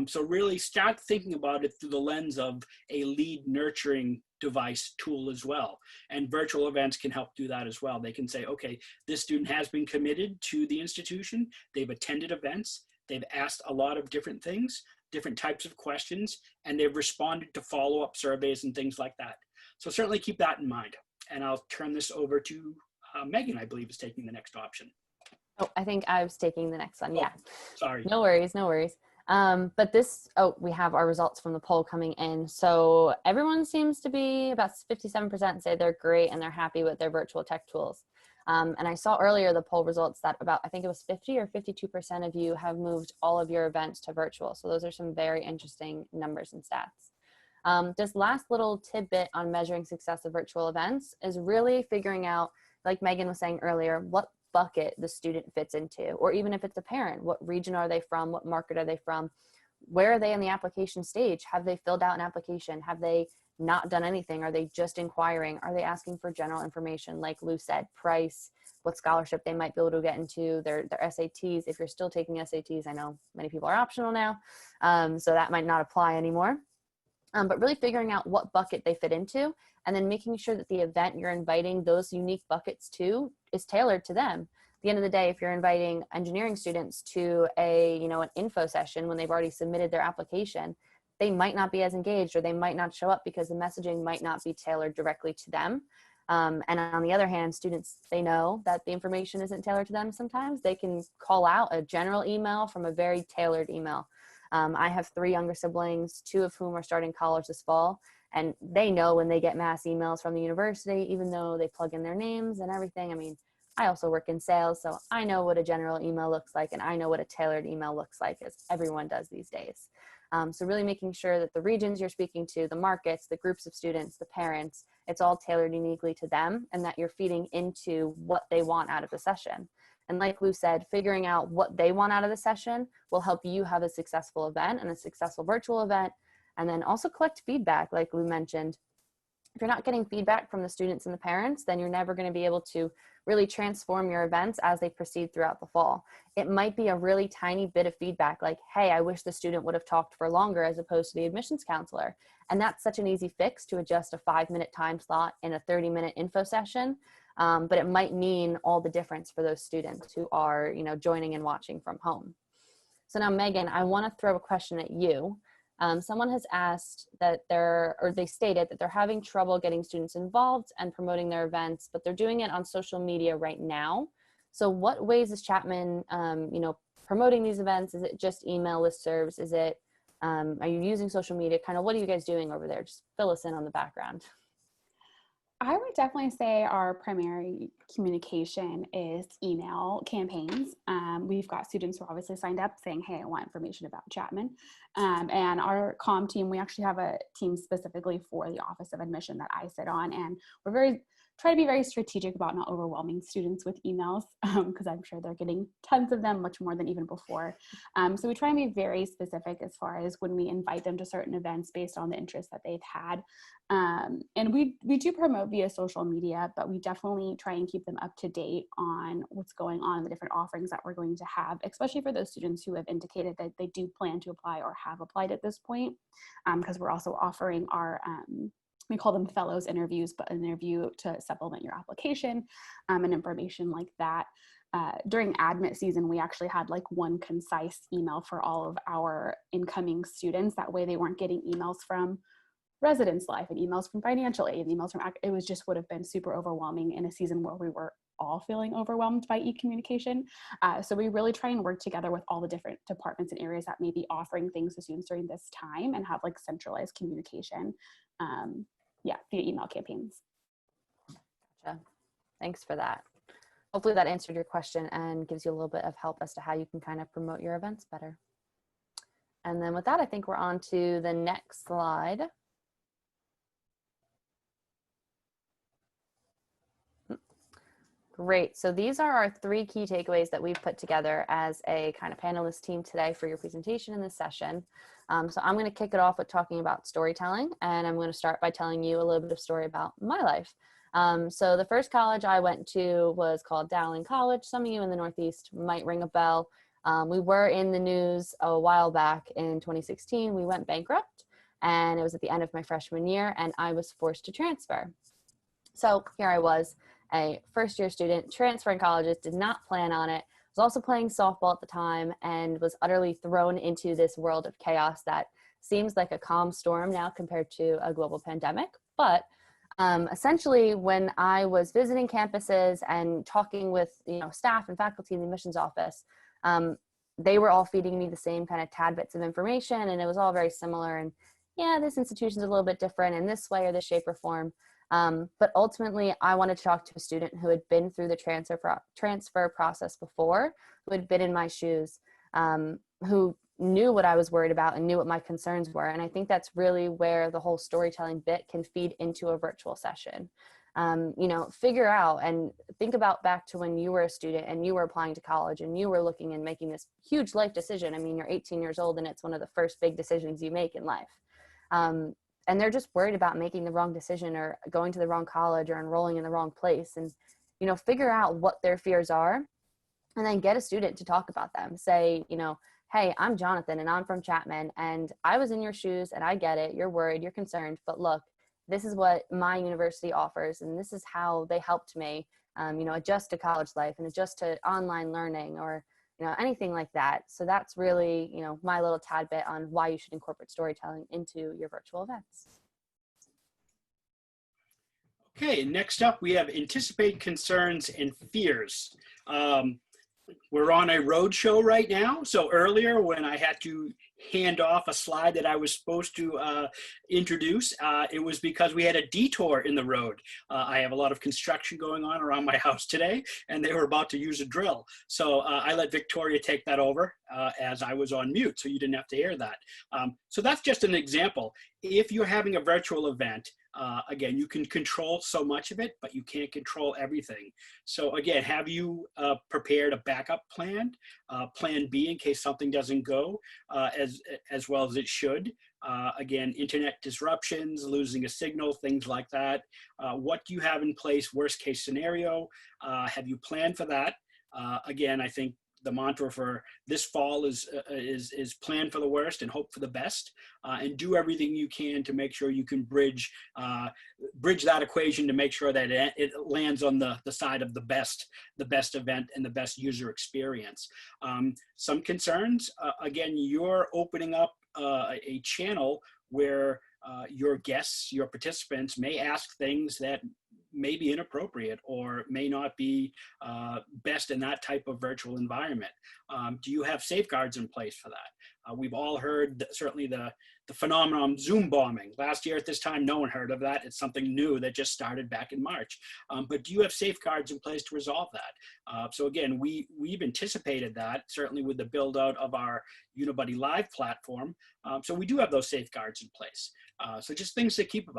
So really start thinking about it through the lens of a lead nurturing device tool as well. And virtual events can help do that as well. They can say, okay, this student has been committed to the institution. They've attended events. They've asked a lot of different things, different types of questions, and they've responded to follow-up surveys and things like that. So certainly keep that in mind. And I'll turn this over to Megan, I believe, is taking the next option. Oh, I think I was taking the next one. Yeah. Sorry. No worries. But we have our results from the poll coming in. So everyone seems to be about 57% say they're great and they're happy with their virtual tech tools. And I saw earlier the poll results that I think it was 50 or 52% of you have moved all of your events to virtual. So those are some very interesting numbers and stats. This last little tidbit on measuring success of virtual events is really figuring out, like Megan was saying earlier, what bucket the student fits into, or even if it's a parent, what region are they from? What market are they from? Where are they in the application stage? Have they filled out an application? Have they not done anything? Are they just inquiring? Are they asking for general information? Like Lou said, price, what scholarship they might be able to get into, their SATs. If you're still taking SATs, I know many people are optional now, so that might not apply anymore. But really figuring out what bucket they fit into, and then making sure that the event you're inviting those unique buckets to is tailored to them. At the end of the day, if you're inviting engineering students to an info session when they've already submitted their application, they might not be as engaged, or they might not show up because the messaging might not be tailored directly to them. And on the other hand, students, they know that the information isn't tailored to them sometimes. They can call out a general email from a very tailored email. I have 3 younger siblings, 2 of whom are starting college this fall, and they know when they get mass emails from the university, even though they plug in their names and everything. I mean, I also work in sales, so I know what a general email looks like, and I know what a tailored email looks like, as everyone does these days. So really making sure that the regions you're speaking to, the markets, the groups of students, the parents, it's all tailored uniquely to them, and that you're feeding into what they want out of the session. And like Lou said, figuring out what they want out of the session will help you have a successful event and a successful virtual event. And then also collect feedback, like Lou mentioned. If you're not getting feedback from the students and the parents, then you're never going to be able to really transform your events as they proceed throughout the fall. It might be a really tiny bit of feedback, like, hey, I wish the student would have talked for longer as opposed to the admissions counselor. And that's such an easy fix to adjust a 5-minute time slot in a 30-minute info session. But it might mean all the difference for those students who are, joining and watching from home. So now, Megan, I want to throw a question at you. Someone has asked that they stated that they're having trouble getting students involved and promoting their events, but they're doing it on social media right now. So what ways is Chapman, promoting these events? Is it just email listservs? Is it, are you using social media? Kind of what are you guys doing over there? Just fill us in on the background. I would definitely say our primary communication is email campaigns. We've got students who are obviously signed up saying, hey, I want information about Chapman. And our comm team, we actually have a team specifically for the Office of Admission that I sit on. And we're try to be very strategic about not overwhelming students with emails, because I'm sure they're getting tons of them, much more than even before. So we try and be very specific as far as when we invite them to certain events based on the interest that they've had. And we do promote via social media, but we definitely try and keep them up to date on what's going on, the different offerings that we're going to have, especially for those students who have indicated that they do plan to apply or have applied at this point, because we're also offering our we call them fellows interviews, but an interview to supplement your application and information like that. During admit season, we actually had like one concise email for all of our incoming students. That way they weren't getting emails from residence life and emails from financial aid, emails from, it was just would have been super overwhelming in a season where we were all feeling overwhelmed by e-communication. So we really try and work together with all the different departments and areas that may be offering things to students during this time and have like centralized communication. Via email campaigns. Gotcha. Thanks for that. Hopefully that answered your question and gives you a little bit of help as to how you can kind of promote your events better. And then with that, I think we're on to the next slide. Great. So these are our 3 key takeaways that we've put together as a kind of panelist team today for your presentation in this session. So I'm going to kick it off with talking about storytelling, and I'm going to start by telling you a little bit of story about my life. So the first college I went to was called Dowling College. Some of you in the Northeast might ring a bell. We were in the news a while back in 2016. We went bankrupt, and it was at the end of my freshman year, and I was forced to transfer. So here I was, a first-year student transferring colleges, did not plan on it, was also playing softball at the time, and was utterly thrown into this world of chaos that seems like a calm storm now compared to a global pandemic. But essentially, when I was visiting campuses and talking with staff and faculty in the admissions office, they were all feeding me the same kind of tad bits of information, and it was all very similar. And yeah, this institution's a little bit different in this way or this shape or form. But ultimately, I wanted to talk to a student who had been through the transfer process before, who had been in my shoes, who knew what I was worried about and knew what my concerns were. And I think that's really where the whole storytelling bit can feed into a virtual session. Figure out and think about back to when you were a student and you were applying to college and you were looking and making this huge life decision. I mean, you're 18 years old and it's one of the first big decisions you make in life. And they're just worried about making the wrong decision or going to the wrong college or enrolling in the wrong place. And, figure out what their fears are and then get a student to talk about them. Say, hey, I'm Jonathan and I'm from Chapman and I was in your shoes and I get it. You're worried, you're concerned, but look, this is what my university offers and this is how they helped me, adjust to college life and adjust to online learning or anything like that. So that's really, my little tad bit on why you should incorporate storytelling into your virtual events. Okay, next up we have anticipate concerns and fears. We're on a roadshow right now. So earlier when I had to hand off a slide that I was supposed to introduce, it was because we had a detour in the road. I have a lot of construction going on around my house today and they were about to use a drill. So I let Victoria take that over as I was on mute, so you didn't have to hear that. So that's just an example. If you're having a virtual event, again, you can control so much of it, but you can't control everything. So again, have you prepared a backup plan, plan B in case something doesn't go as well as it should? Again, internet disruptions, losing a signal, things like that. What do you have in place, worst case scenario? Have you planned for that? Again, I think the mantra for this fall is plan for the worst and hope for the best, and do everything you can to make sure you can bridge that equation to make sure that it lands on the side of the best event and the best user experience. Some concerns, again, you're opening up a channel where your guests, your participants may ask things that may be inappropriate or may not be best in that type of virtual environment. Do you have safeguards in place for that? We've all heard certainly the phenomenon Zoom bombing. Last year at this time, no one heard of that. It's something new that just started back in March. But do you have safeguards in place to resolve that? So again, we've anticipated that, certainly with the build out of our Unibuddy Live platform. So we do have those safeguards in place. So just things to keep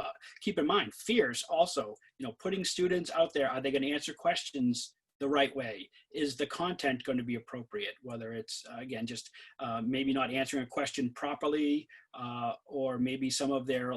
in mind. Fears also, putting students out there, are they going to answer questions the right way? Is the content going to be appropriate? Whether it's, again, just maybe not answering a question properly, or maybe some of their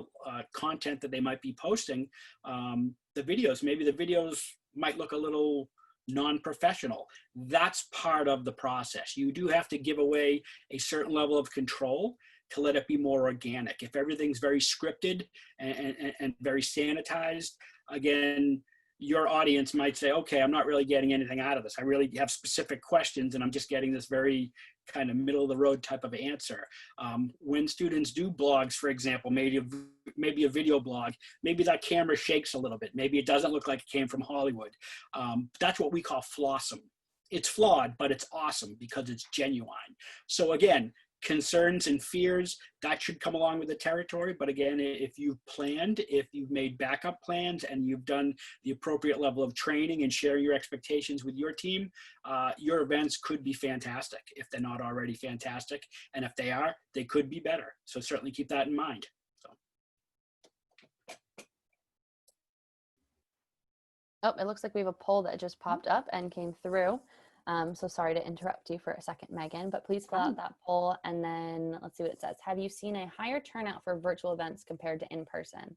content that they might be posting, maybe the videos might look a little non-professional. That's part of the process. You do have to give away a certain level of control to let it be more organic. If everything's very scripted and very sanitized, again, your audience might say, okay, I'm not really getting anything out of this. I really have specific questions and I'm just getting this very kind of middle of the road type of answer. When students do blogs, for example, maybe a video blog, maybe that camera shakes a little bit. Maybe it doesn't look like it came from Hollywood. That's what we call flawsome. It's flawed, but it's awesome because it's genuine. So again, concerns and fears, that should come along with the territory. But again, if you've planned, if you've made backup plans and you've done the appropriate level of training and share your expectations with your team, your events could be fantastic if they're not already fantastic. And if they are, they could be better. So certainly keep that in mind. Oh, it looks like we have a poll that just popped up and came through. So sorry to interrupt you for a second, Megan, but please fill out that poll and then let's see what it says. Have you seen a higher turnout for virtual events compared to in-person?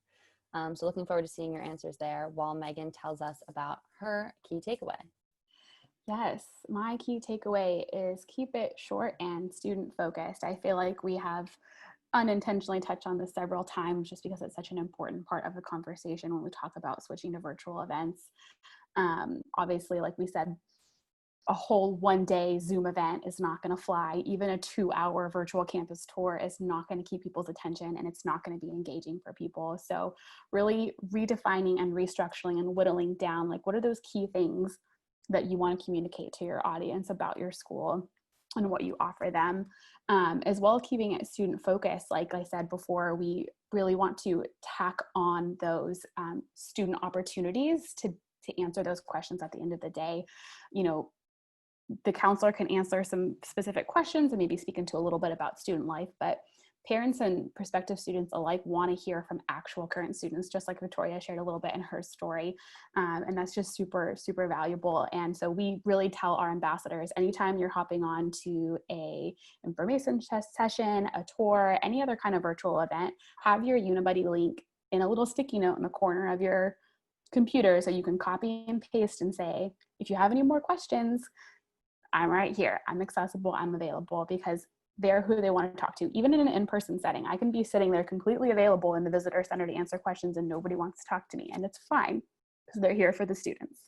So looking forward to seeing your answers there while Megan tells us about her key takeaway. Yes, my key takeaway is keep it short and student focused. I feel like we have unintentionally touched on this several times just because it's such an important part of the conversation when we talk about switching to virtual events. Obviously, like we said, a whole one-day Zoom event is not going to fly. Even a 2-hour virtual campus tour is not going to keep people's attention, and it's not going to be engaging for people. So really redefining and restructuring and whittling down, like, what are those key things that you want to communicate to your audience about your school and what you offer them, as well as keeping it student focused. Like I said before, we really want to tack on those student opportunities to answer those questions at the end of the day. The counselor can answer some specific questions and maybe speak into a little bit about student life, but parents and prospective students alike want to hear from actual current students, just like Victoria shared a little bit in her story. And that's just super, super valuable. And so we really tell our ambassadors, anytime you're hopping on to a information session, a tour, any other kind of virtual event, have your Unibuddy link in a little sticky note in the corner of your computer so you can copy and paste and say, if you have any more questions, I'm right here. I'm accessible. I'm available, because they're who they want to talk to. Even in an in-person setting, I can be sitting there completely available in the visitor center to answer questions and nobody wants to talk to me. And it's fine because they're here for the students.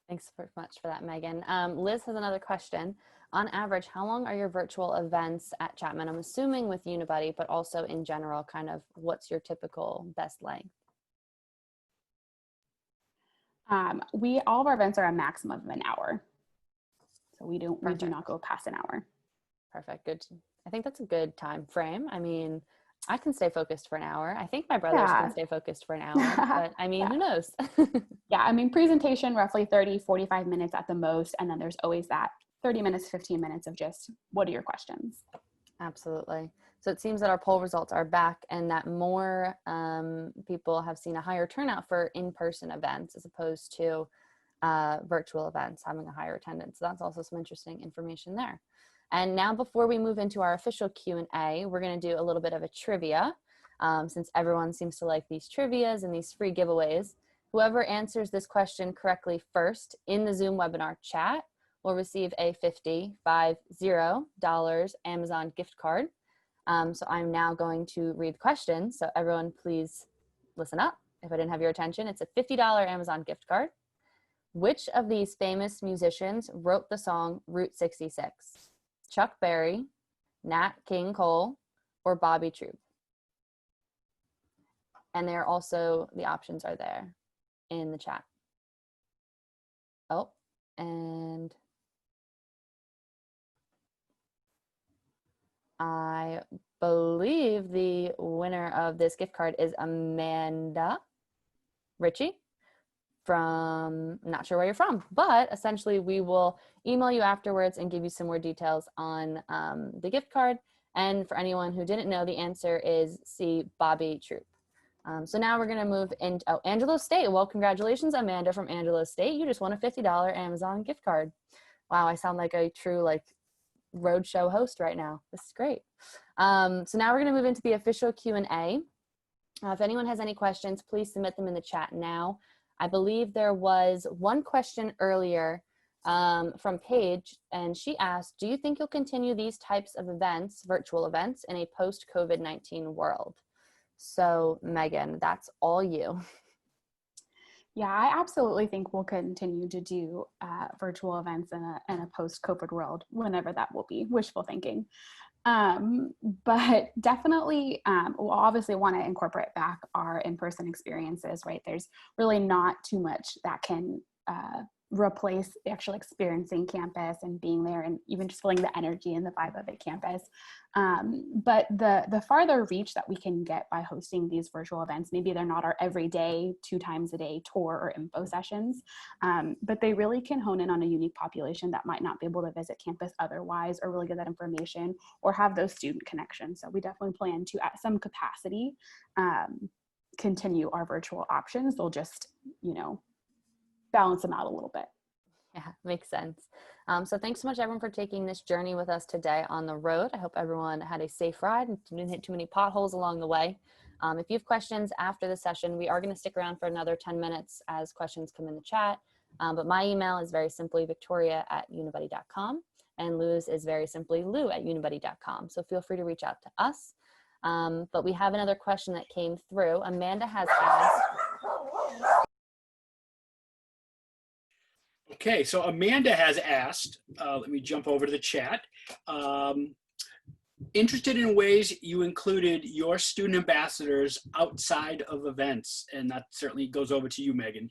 Thanks very much for that, Megan. Liz has another question. On average, how long are your virtual events at Chapman? I'm assuming with Unibuddy, but also in general, kind of what's your typical best length? All of our events are a maximum of an hour. So we do not go past an hour. Perfect. Good. I think that's a good time frame. I mean, I can stay focused for an hour. I think my brothers can stay focused for an hour, but I mean, who knows? Yeah. I mean, presentation, roughly 30, 45 minutes at the most. And then there's always that 30 minutes, 15 minutes of just, what are your questions? Absolutely. So it seems that our poll results are back and that more people have seen a higher turnout for in-person events as opposed to virtual events having a higher attendance. So that's also some interesting information there. And now before we move into our official Q&A, we're going to do a little bit of a trivia since everyone seems to like these trivias and these free giveaways. Whoever answers this question correctly first in the Zoom webinar chat will receive a $50 Amazon gift card. So I'm now going to read the question. So everyone please listen up. If I didn't have your attention, it's a $50 Amazon gift card. Which of these famous musicians wrote the song Route 66? Chuck Berry, Nat King Cole, or Bobby Troup? And there also, the options are there in the chat. Oh, and I believe the winner of this gift card is Amanda Ritchie from, I'm not sure where you're from, but essentially we will email you afterwards and give you some more details on the gift card. And for anyone who didn't know, the answer is C, Bobby Troop. So now we're gonna move into, oh, Angelo State. Well, congratulations, Amanda from Angelo State. You just won a $50 Amazon gift card. Wow, I sound like a true like Roadshow host right now. This is great. So now we're gonna move into the official Q&A. If anyone has any questions, please submit them in the chat now. I believe there was one question earlier from Paige, and she asked, do you think you'll continue these types of events, virtual events, in a post-COVID-19 world? So Meagan, that's all you. Yeah, I absolutely think we'll continue to do virtual events in a post-COVID world, whenever that will be. Wishful thinking. But definitely we'll obviously want to incorporate back our in-person experiences, right? There's really not too much that can replace actually experiencing campus and being there and even just feeling the energy and the vibe of a campus. But the farther reach that we can get by hosting these virtual events, maybe they're not our everyday 2 times a day tour or info sessions, but they really can hone in on a unique population that might not be able to visit campus otherwise, or really get that information or have those student connections. So we definitely plan to, at some capacity, continue our virtual options. They'll just, you know, balance them out a little bit. Yeah, makes sense. So thanks so much, everyone, for taking this journey with us today on the road. I hope everyone had a safe ride and didn't hit too many potholes along the way. If you have questions after the session, we are going to stick around for another 10 minutes as questions come in the chat. But my email is very simply victoria@unibuddy.com, and Lou's is very simply lou@unibuddy.com. So feel free to reach out to us. But we have another question that came through. Amanda has asked. Okay, so Amanda has asked, let me jump over to the chat. Interested in ways you included your student ambassadors outside of events, and that certainly goes over to you, Meagan.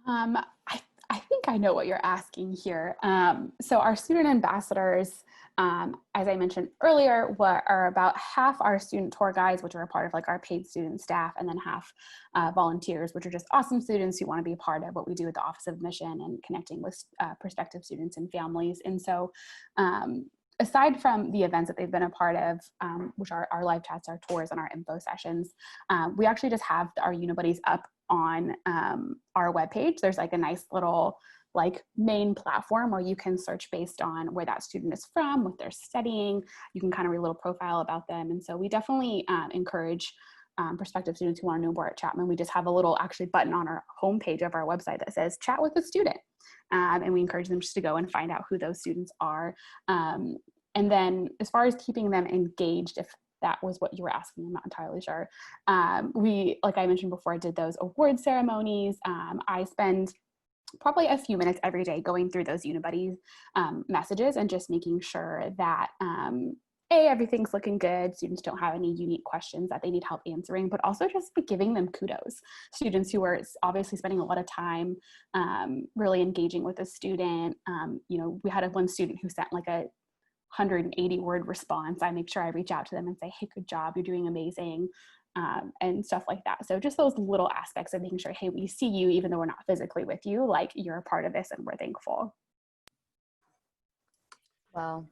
I think I know what you're asking here. So our student ambassadors, as I mentioned earlier, are about half our student tour guides, which are a part of like our paid student staff, and then half volunteers, which are just awesome students who want to be a part of what we do at the Office of Admission and connecting with prospective students and families. And so aside from the events that they've been a part of, which are our live chats, our tours, and our info sessions, we actually just have our Unibuddies up on our webpage. There's like a nice little like main platform where you can search based on where that student is from, what they're studying. You can kind of read a little profile about them. And so we definitely encourage prospective students who want to know more at Chapman. We just have a little actually button on our homepage of our website that says chat with a student. And we encourage them just to go and find out who those students are. And then as far as keeping them engaged, if that was what you were asking, I'm not entirely sure. We, like I mentioned before, did those award ceremonies. I spend probably a few minutes every day going through those Unibuddy messages and just making sure that everything's looking good. Students don't have any unique questions that they need help answering, but also just giving them kudos. Students who are obviously spending a lot of time really engaging with a student. You know, we had one student who sent like a 180-word response. I make sure I reach out to them and say, hey, good job, you're doing amazing, and stuff like that. So just those little aspects of making sure, hey, we see you even though we're not physically with you, like you're a part of this and we're thankful. Well,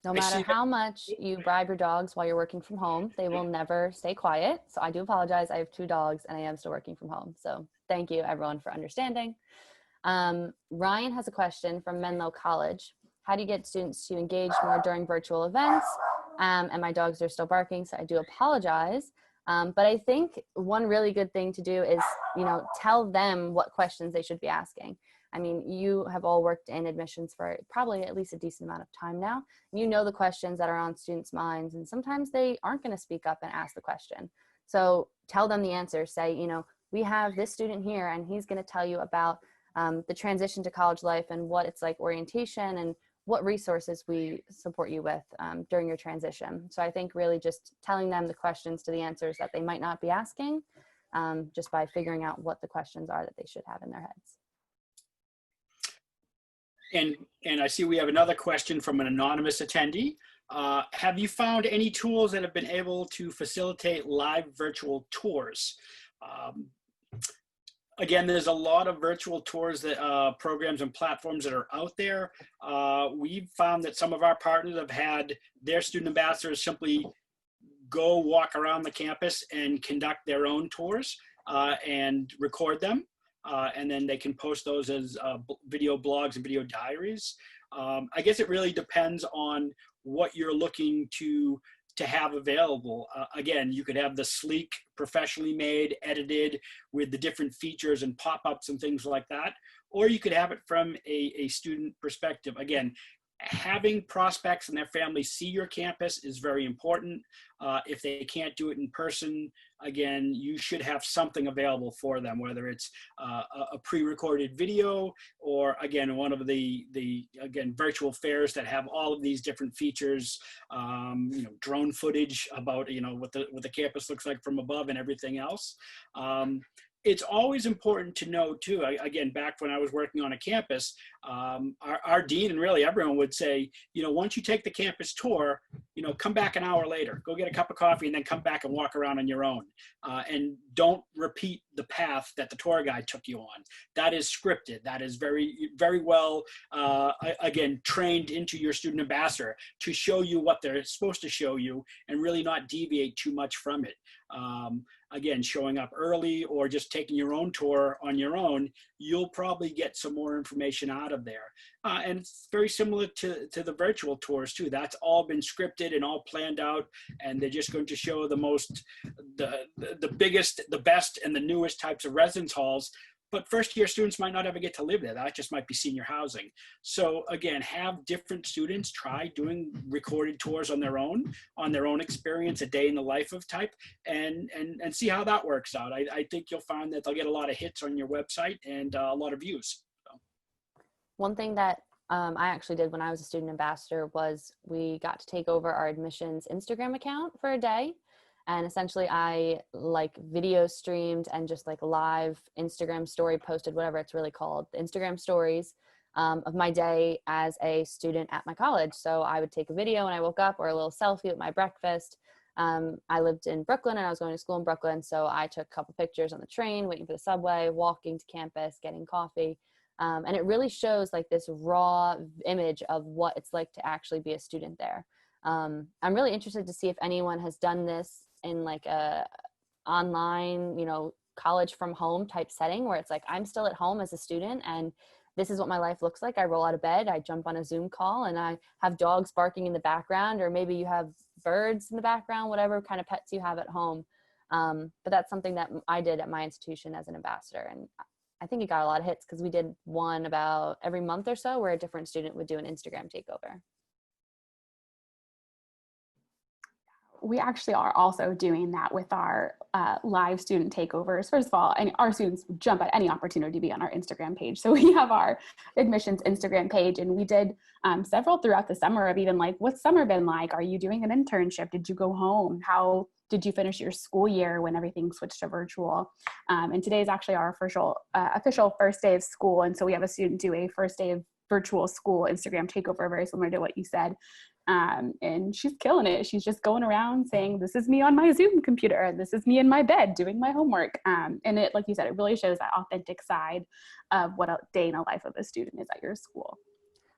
no matter how much you bribe your dogs while you're working from home, they will never stay quiet. So I do apologize. I have 2 dogs and I am still working from home. So thank you everyone for understanding. Ryan has a question from Menlo College. How do you get students to engage more during virtual events? And my dogs are still barking, so I do apologize. But I think one really good thing to do is, you know, tell them what questions they should be asking. I mean, you have all worked in admissions for probably at least a decent amount of time now. You know the questions that are on students' minds, and sometimes they aren't going to speak up and ask the question. So tell them the answer. Say, you know, we have this student here, and he's going to tell you about the transition to college life and what it's like orientation and what resources we support you with during your transition. So I think really just telling them the questions to the answers that they might not be asking, just by figuring out what the questions are that they should have in their heads. And I see we have another question from an anonymous attendee. Have you found any tools that have been able to facilitate live virtual tours? Again, there's a lot of virtual tours that programs and platforms that are out there. We've found that some of our partners have had their student ambassadors simply go walk around the campus and conduct their own tours and record them. And then they can post those as video blogs and video diaries. I guess it really depends on what you're looking to have available. Again, you could have the sleek, professionally made, edited with the different features and pop-ups and things like that, or you could have it from a student perspective. Again, having prospects and their families see your campus is very important. If they can't do it in person, again, you should have something available for them, whether it's a pre-recorded video or, again, one of the virtual fairs that have all of these different features, drone footage about, what the campus looks like from above and everything else. It's always important to know too, again, back when I was working on a campus, our dean and really everyone would say, once you take the campus tour, come back an hour later, go get a cup of coffee and then come back and walk around on your own. And don't repeat the path that the tour guide took you on. That is scripted. That is very, very well, again, trained into your student ambassador to show you what they're supposed to show you and really not deviate too much from it. Again, showing up early or just taking your own tour on your own, you'll probably get some more information out of there. And it's very similar to the virtual tours too. That's all been scripted and all planned out, and they're just going to show the biggest, the best, and the newest types of residence halls. But first-year students might not ever get to live there. That just might be senior housing. So again, have different students try doing recorded tours on their own experience, a day in the life of type, and see how that works out. I think you'll find that they'll get a lot of hits on your website and a lot of views. So. One thing that I actually did when I was a student ambassador was we got to take over our admissions Instagram account for a day. And essentially I video streamed and just live Instagram story posted, whatever it's really called, the Instagram stories of my day as a student at my college. So I would take a video when I woke up or a little selfie with my breakfast. I lived in Brooklyn and I was going to school in Brooklyn. So I took a couple pictures on the train, waiting for the subway, walking to campus, getting coffee. And it really shows this raw image of what it's like to actually be a student there. I'm really interested to see if anyone has done this in a online, college from home type setting where it's I'm still at home as a student and this is what my life looks like. I roll out of bed, I jump on a Zoom call and I have dogs barking in the background, or maybe you have birds in the background, whatever kind of pets you have at home. But that's something that I did at my institution as an ambassador. And I think it got a lot of hits because we did one about every month or so where a different student would do an Instagram takeover. We actually are also doing that with our live student takeovers. First of all, and our students jump at any opportunity to be on our Instagram page. So we have our admissions Instagram page, and we did several throughout the summer of even what's summer been like? Are you doing an internship? Did you go home? How did you finish your school year when everything switched to virtual? And today is actually our official first day of school. And so we have a student do a first day of virtual school Instagram takeover, very similar to what you said. And she's killing it. She's just going around saying, this is me on my Zoom computer, and this is me in my bed doing my homework. And it, like you said, it really shows that authentic side of what a day in the life of a student is at your school.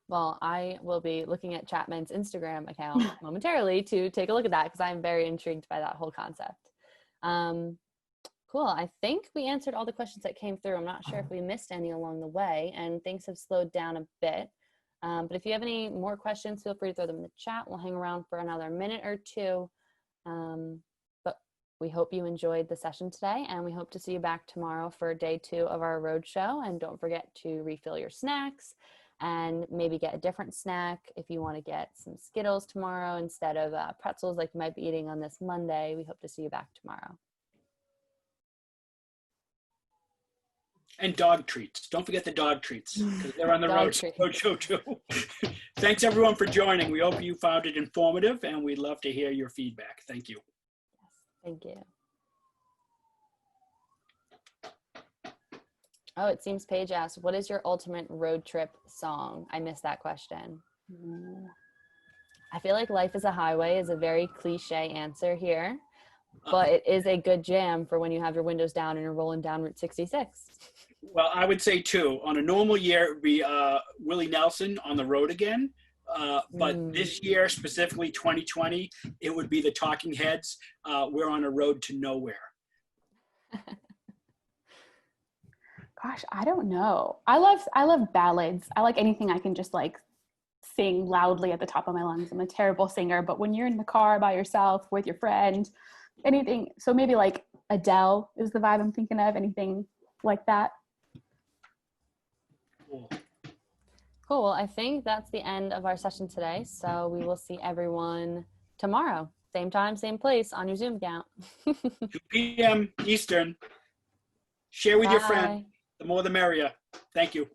Well, I will be looking at Chapman's Instagram account momentarily to take a look at that because I'm very intrigued by that whole concept. Cool. I think we answered all the questions that came through. I'm not sure if we missed any along the way, and things have slowed down a bit. But if you have any more questions, feel free to throw them in the chat. We'll hang around for another minute or two. But we hope you enjoyed the session today, and we hope to see you back tomorrow for day 2 of our roadshow. And don't forget to refill your snacks and maybe get a different snack if you want to get some Skittles tomorrow instead of pretzels like you might be eating on this Monday. We hope to see you back tomorrow. And dog treats. Don't forget the dog treats because they're on the roadshow too. Thanks everyone for joining. We hope you found it informative, and we'd love to hear your feedback. Thank you. Yes, thank you. Oh, it seems Paige asked, what is your ultimate road trip song? I missed that question. I feel like Life is a Highway is a very cliche answer here, but it is a good jam for when you have your windows down and you're rolling down Route 66. Well, I would say two. On a normal year, it would be Willie Nelson, On the Road Again. But this year, specifically 2020, it would be the Talking Heads, We're on a Road to Nowhere. Gosh, I don't know. I love ballads. I like anything I can just like sing loudly at the top of my lungs. I'm a terrible singer, but when you're in the car by yourself with your friend, anything. So maybe like Adele is the vibe I'm thinking of, anything like that. Cool. I think that's the end of our session today. So we will see everyone tomorrow. Same time, same place on your Zoom account. 2 p.m. Eastern. Share with your friend. The more the merrier. Thank you.